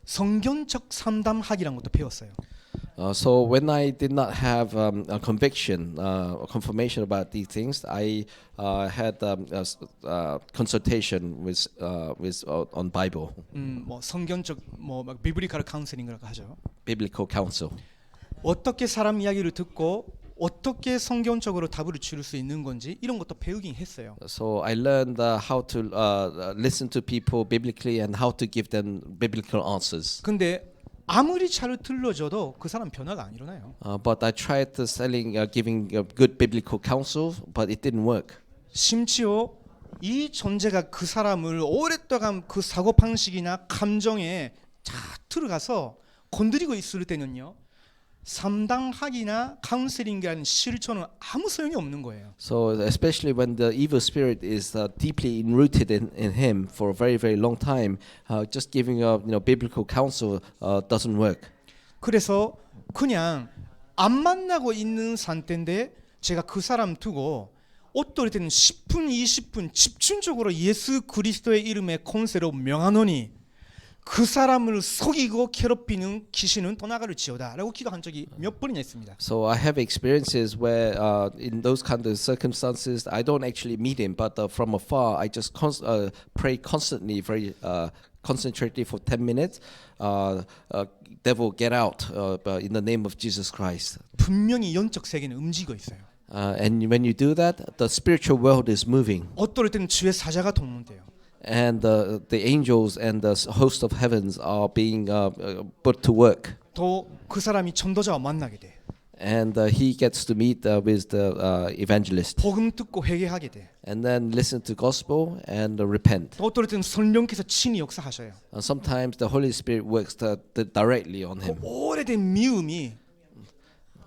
성경적 상담학이라는 것도 배웠어요. So when I did not have a conviction, a confirmation about these things, I had a consultation with on Bible, 뭐 성경적 막 비블리컬 카운셀링이라고 하죠. biblical counsel. 어떻게 사람 이야기를 듣고 어떻게 성경적으로 답을 줄 수 있는 건지 이런 것도 배우긴 했어요. So I learned how to listen to people biblically and how to give them biblical answers. 근데 아무리 잘 들려줘도 그 사람 변화가 안 일어나요. But I tried giving good biblical counsel, but it didn't work. 심지어 이 존재가 그 사람을 오랫동안 그 사고 방식이나 감정에 다 들어가서 건드리고 있을 때는요. 상담학이나 카운셀링이라는 실천은 아무 소용이 없는 거예요. So especially when the evil spirit is deeply enrooted in him for a very very long time, just giving biblical counsel doesn't work. 그래서 그냥 안 만나고 있는 상태인데 제가 그 사람 두고 어떨 때는 10분 20분 집중적으로 예수 그리스도의 이름의 권세로 명하노니 그 사람을 속이고 괴롭히는 귀신은 떠나가를지어다라고 기도한 적이 몇 번이나 있습니다. So I have experiences where in those kind of circumstances I don't actually meet him, but from afar I just pray constantly, very concentratedly for 10 minutes. Devil, get out in the name of Jesus Christ. 분명히 영적 세계는 움직이고 있어요. And when you do that, the spiritual world is moving. 어떨 때는 주의 사자가 동원돼요. And the angels and the host of heavens are being put to work. 또 그 사람이 전도자와 만나게 돼. And he gets to meet with the evangelist. 복음 듣고 회개하게 돼. And then listen to gospel and repent. 또 어떨 때는 성령께서 친히 역사하셔요. And sometimes the Holy Spirit works directly on him. 오래된 미움이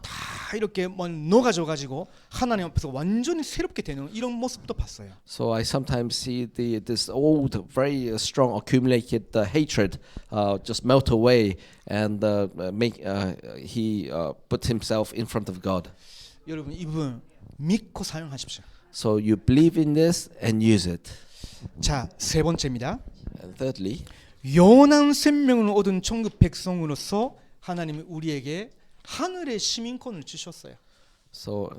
다 이렇게 녹아져 가지고 하나님 앞에서 완전히 새롭게 되는 이런 모습도 봤어요. So I sometimes see this old, very strong accumulated hatred just melt away, and he put himself in front of God. 여러분 이분 믿고 사용하십시오. So you believe in this and use it. 자, 세 번째입니다. And thirdly, 영원한 생명을 얻은 천국 백성으로서 하나님이 우리에게 하늘의 시민권을 주셨어요. So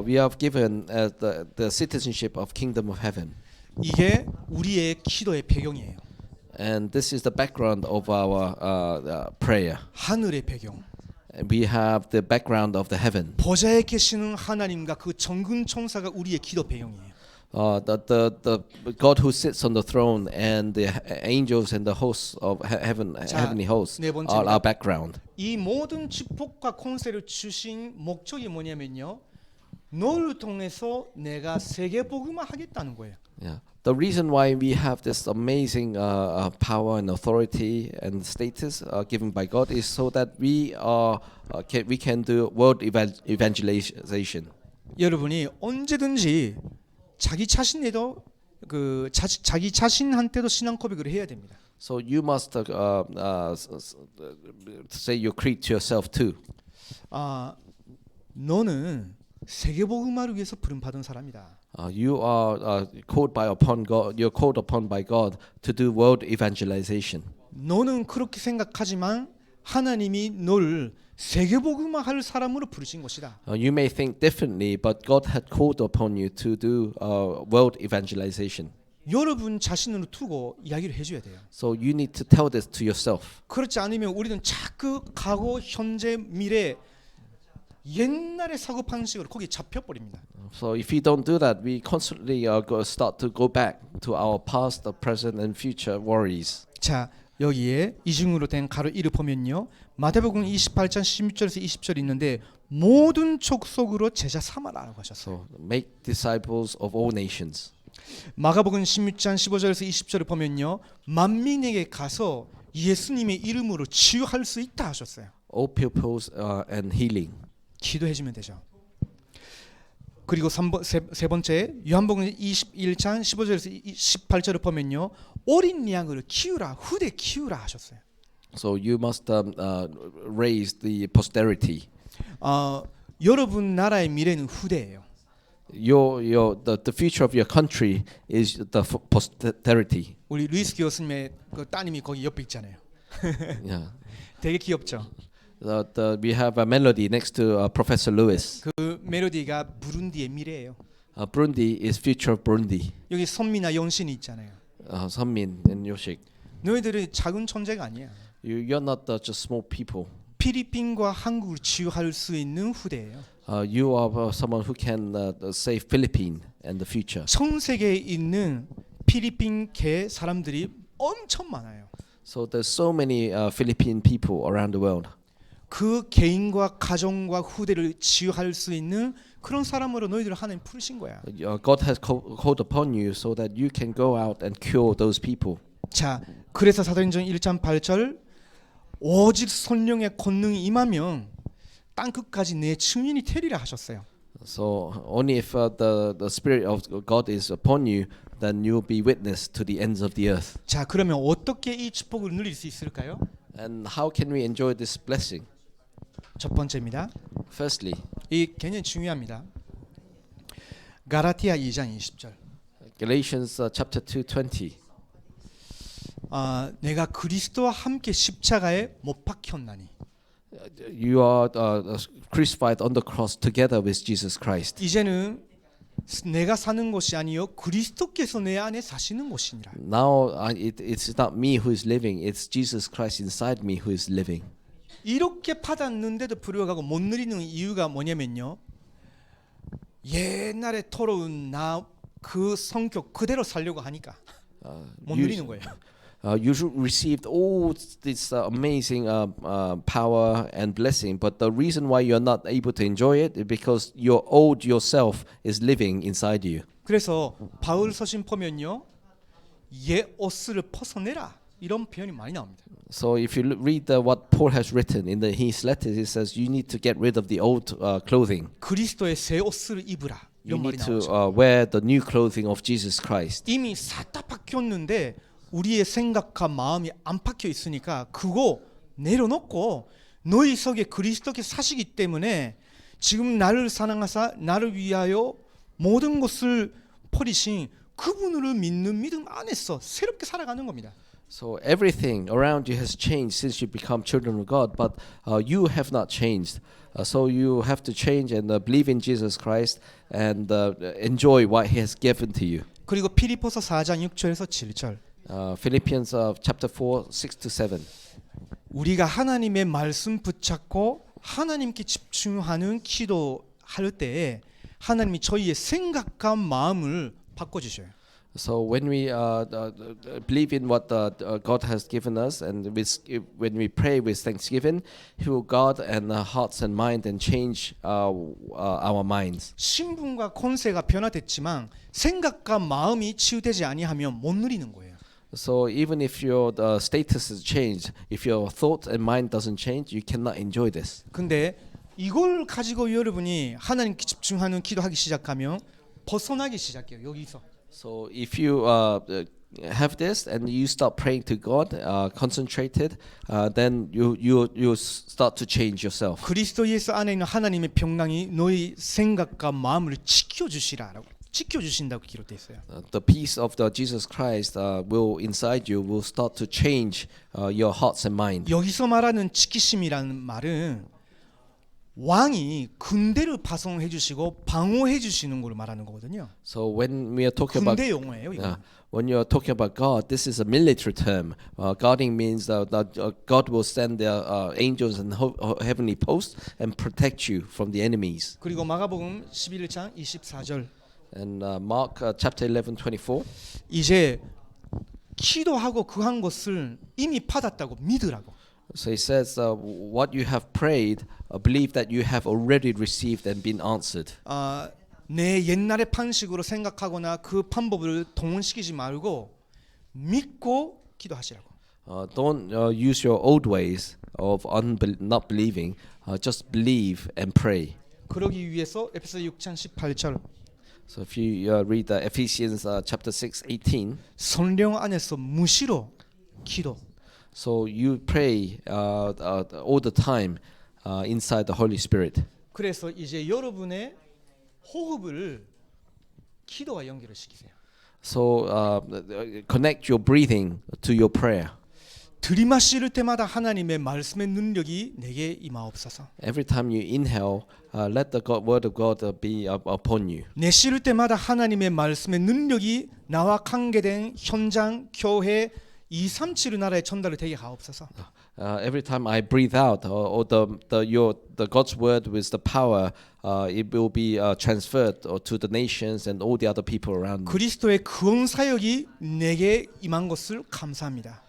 we have given the citizenship of kingdom of heaven. 이게 우리의 기도의 배경이에요. And this is the background of our prayer. 하늘의 배경. We have the background of the heaven. 보좌에 계시는 하나님과 그 정군 천사가 우리의 기도 배경이에요. The God who sits on the throne and the angels and the hosts of heavenly hosts 네 are 번째입니다. our background. 이 모든 축복과 권세를 주신 목적이 뭐냐면요. 너를 통해서 내가 세계 복음화 하겠다는 거예요. Yeah. The reason why we have this amazing power and authority and status given by God is so that we can do world evangelization. 여러분이 언제든지 자기 자신에도 자기 자신한테도 신앙 고백을 해야 됩니다. So you must say your creed to yourself too. 너는 세계 복음화를 위해서 부름 받은 사람이다. You are called upon God. You're called upon by God to do world evangelization. 너는 그렇게 생각하지만 하나님이 너를 세계 복음화 할 사람으로 부르신 것이다. You may think differently, but God had called upon you to do world evangelization. 여러분 자신으로 두고 이야기를 해줘야 돼요. So you need to tell this to yourself. 그렇지 않으면 우리는 자꾸 과거, 현재, 미래 옛날의 사고 방식으로 거기 잡혀 버립니다. So if you don't do that, we constantly start to go back to our past, the present, and future worries. 자, 여기에 이중으로 된 가로 1을 보면요. 마태복음 28장 16절에서 20절 있는데 모든 족속으로 제자 삼아라라고 하셨어요. So make disciples of all nations. 마가복음 16장 15절에서 20절을 보면요. 만민에게 가서 예수님의 이름으로 치유할 수 있다 하셨어요. All pupils and healing. 기도해 주면 되죠. 그리고 세 번째 요한복음 21장 15절에서 18절을 보면요. 어린 양을 키우라, 후대 키우라 하셨어요. So you must raise the posterity. 여러분 나라의 미래는 후대예요. The future of your country is the posterity. 우리 루이스 교수님의 그 따님이 거기 옆에 있잖아요. Yeah. 되게 귀엽죠. We have a melody next to Professor Lewis. 그 멜로디가 부룬디의 미래예요. Burundi is future of Burundi. 여기 선미나 영신이 있잖아요. Sunmin and Yoshik. 너희들은 작은 존재가 아니야. You're not just small people. 필리핀과 한국을 치유할 수 있는 후대예요. You are someone who can save Philippines and the future. 전 세계에 있는 필리핀계 사람들이 엄청 많아요. So there's so many Philippine people around the world. 그 개인과 가정과 후대를 치유할 수 있는 그런 사람으로 너희들을 하나님 부르신 거야. God has called upon you so that you can go out and cure those people. 자, 그래서 사도행전 1장 8절 오직 성령의 권능이 임하면 땅 끝까지 내 증인이 되리라 하셨어요. So only if the Spirit of God is upon you, then you will be witness to the ends of the earth. 자, 그러면 어떻게 이 축복을 누릴 수 있을까요? And how can we enjoy this blessing? 첫 번째입니다. Firstly, 이 굉장히 중요합니다. 가라티아 2장 20절. Galatians chapter 2:20. 내가 그리스도와 함께 십자가에 못 박혔나니. You are crucified on the cross together with Jesus Christ. 이제는 내가 사는 것이 아니요 그리스도께서 내 안에 사시는 것이니라. Now it's not me who is living, it's Jesus Christ inside me who is living. 이렇게 받았는데도 불구하고 못 누리는 이유가 뭐냐면요. 옛날에 더러운 나 그 성격 그대로 살려고 하니까 못 누리는 거예요. You received all this amazing power and blessing, but the reason why you're not able to enjoy it is because your old yourself is living inside you. 그래서 바울 서신 보면요. 옛 옷을 벗어내라. 이런 표현이 많이 나옵니다. So if you read what Paul has written in his letters, he says you need to get rid of the old clothing. 그리스도의 새 옷을 입으라. You 이런 말이 need to 나오죠. wear the new clothing of Jesus Christ. 이미 싹 다 바뀌었는데 우리의 생각과 마음이 안 박혀 있으니까 그거 내려놓고 너희 속에 그리스도께서 사시기 때문에 지금 나를 사랑하사 나를 위하여 모든 것을 버리신 그분을 믿는 믿음 안에서 새롭게 살아가는 겁니다. So everything around you has changed since you become children of God, but you have not changed. So you have to change and believe in Jesus Christ and enjoy what He has given to you. 그리고 피리포서 4장 6절에서 7절. Philippians chapter 4, 6 to 7. 우리가 하나님의 말씀 붙잡고 하나님께 집중하는 기도할 때에 하나님이 저희의 생각과 마음을 바꿔주셔요. So when we believe in what God has given us, and when we pray with thanksgiving, He will guard and hearts and mind and change our minds. 신분과 권세가 변화됐지만 생각과 마음이 치유되지 아니하면 못 누리는 거예요. So even if your status has changed, if your thought and mind doesn't change, you cannot enjoy this. 근데 이걸 가지고 여러분이 하나님께 집중하는 기도하기 시작하면 벗어나기 시작해요. 여기서. So if you have this and you start praying to God, concentrated, then you start to change yourself. 그리스도 예수 안에 있는 하나님의 평강이 너희 생각과 마음을 지켜주시라라고 지켜주신다고 기록되어 있어요. The peace of the Jesus Christ will inside you will start to change your hearts and mind. 여기서 말하는 지키심이라는 말은 왕이 군대를 파송해 주시고 방어해 주시는 걸 말하는 거거든요. So when we are talking about 군대 용어예요, 이거. when you are talking about God, this is a military term. Guarding means that God will send their angels and heavenly posts and protect you from the enemies. 그리고 마가복음 11장 24절. And Mark chapter 11:24. 이제 기도하고 구한 것을 이미 받았다고 믿으라고. So he says, what you have prayed, believe that you have already received and been answered. 내 옛날의 방식으로 생각하거나 그 방법을 동원시키지 말고 믿고 기도하시라고. Don't use your old ways of not believing. Just believe and pray. 그러기 위해서 에베소 6장 18절. So if you read Ephesians chapter 6:18. 성령 안에서 무시로 기도. So you pray all the time inside the Holy Spirit. 그래서 이제 여러분의 호흡을 기도와 연결을 시키세요. So connect your breathing to your prayer. 들이마실 때마다 하나님의 말씀의 능력이 내게 임하옵소서. Every time you inhale, let the word of God be upon you. 내쉴 때마다 하나님의 말씀의 능력이 나와 관계된 현장, 교회, 237의 나라에 전달이 되게 하옵소서. Every time I breathe out, or the God's word with the power, it will be transferred to the nations and all the other people around me. 그리스도의 구원 사역이 내게 임한 것을 감사합니다.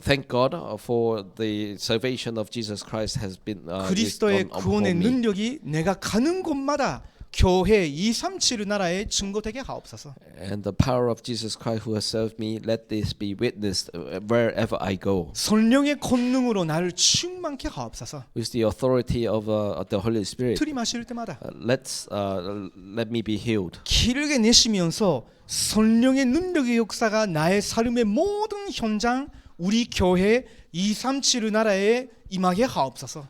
Thank God for the salvation of Jesus Christ has been 그리스도의 구원의 upon me. 능력이 내가 가는 곳마다 교회 237의 나라에 증거되게 하옵소서. And the power of Jesus Christ who has served me, let this be witnessed wherever I go. 성령의 권능으로 나를 충만케 하옵소서. With the authority of the Holy Spirit, 들이마실 때마다 let me be healed. 길게 내쉬면서 성령의 능력의 역사가 나의 삶의 모든 현장, 우리 교회 237의 나라에 임하게 하옵소서.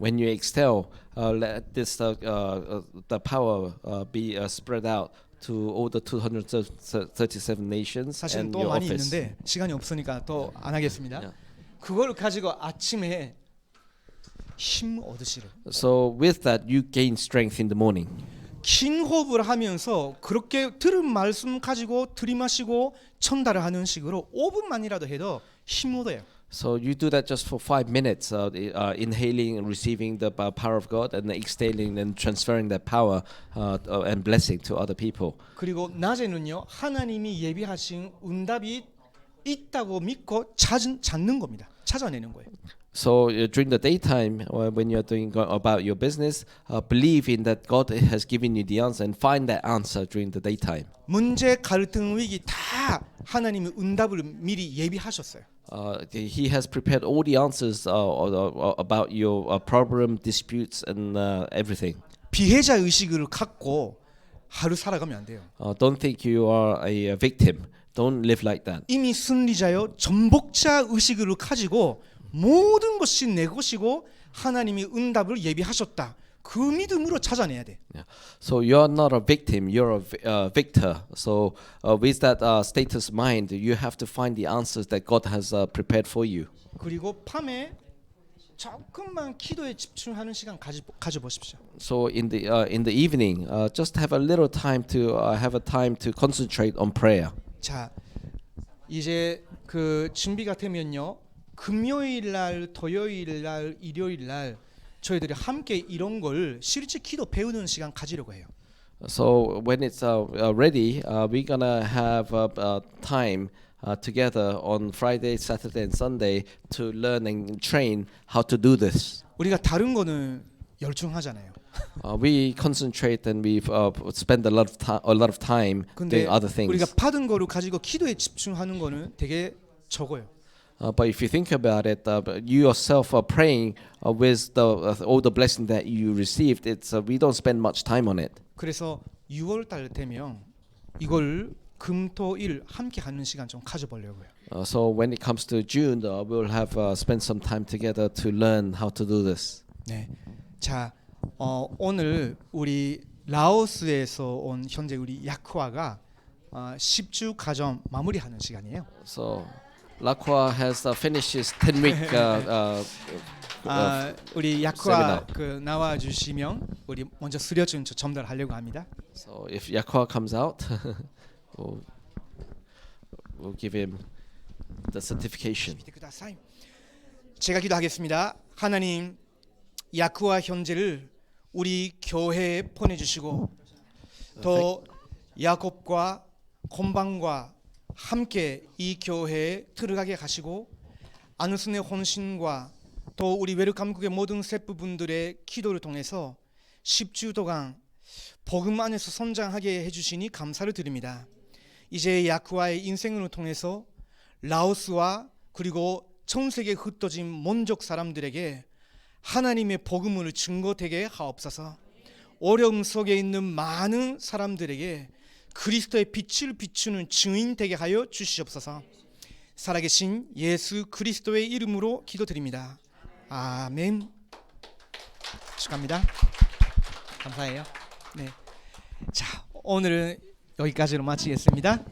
When you exhale, let this the power be spread out to all the 237 nations 사실은 and 또 your 많이 office. 있는데 시간이 없으니까 또 안 하겠습니다. Yeah. 그걸 가지고 아침에 힘 얻으시려. So with that, you gain strength in the morning. 긴 호흡을 하면서 그렇게 들은 말씀 가지고 들이마시고 전달을 하는 식으로 5분만이라도 해도 힘 얻어요. So you do that just for 5 minutes, inhaling and receiving the power of God, and exhaling and transferring that power and blessing to other people. 그리고 낮에는요 하나님이 예비하신 응답이 있다고 믿고 찾는 겁니다. 찾아내는 거예요. So during the daytime, when you're doing about your business, believe in that God has given you the answer and find that answer during the daytime. 문제, 갈등, 위기 다 하나님이 응답을 미리 예비하셨어요. He has prepared all the answers about your problem, disputes, and everything. 피해자 의식을 갖고 하루 살아가면 안 돼요. Don't think you are a victim. Don't live like that. 이미 승리자요 전복자 의식을 가지고 모든 것이 내 것이고 하나님이 응답을 예비하셨다. 그 믿음으로 찾아내야 돼. Yeah. So you're not a victim, you're a victor. So with that status mind, you have to find the answers that God has prepared for you. 그리고 밤에 조금만 기도에 집중하는 시간 가져 보십시오. So in the evening, just have a little time to have a time to concentrate on prayer. 자, 이제 그 준비가 되면요. 금요일 날, 토요일 날, 일요일 날 저희들이 함께 이런 걸 실제 기도 배우는 시간 가지려고 해요. So when it's ready, we're gonna have time together on Friday, Saturday, and Sunday to learn and train how to do this. 우리가 다른 거는 열중하잖아요. We concentrate and we spend a lot of time 근데 doing other things. 우리가 받은 거를 가지고 기도에 집중하는 거는 되게 적어요. But if you think about it, you yourself are praying with all the blessing that you received. It's we don't spend much time on it. 그래서 6월 달 되면 이걸 금토일 함께 하는 시간 좀 가져보려고요. So when it comes to June, we'll have spend some time together to learn how to do this. 네. 자, 오늘 우리 라오스에서 온 현재 우리 야쿠아가 10주 가정 마무리하는 시간이에요. So Lakwa has finished his 10-week 우리 야쿠아 그 나와 주시면 우리 먼저 수료증 전달하려고 합니다. So if Yakwa comes out, we'll give him the certification. 제가 기도하겠습니다. 하나님, 야쿠아 형제를 우리 교회에 보내주시고 또 야곱과 곰방과 함께 이 교회에 들어가게 하시고 안우순의 혼신과 또 우리 웰컴국의 모든 세부분들의 기도를 통해서 10주 동안 복음 안에서 성장하게 해주시니 감사를 드립니다. 이제 야쿠아의 인생을 통해서 라오스와 그리고 전 세계에 흩어진 몬족 사람들에게 하나님의 복음을 증거되게 하옵소서. 어려움 속에 있는 많은 사람들에게 그리스도의 빛을 비추는 증인 되게 하여 주시옵소서. 살아계신 예수 그리스도의 이름으로 기도드립니다. 아멘. 축하합니다. 감사해요. 네. 자, 오늘은 여기까지로 마치겠습니다.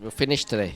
We'll finish today.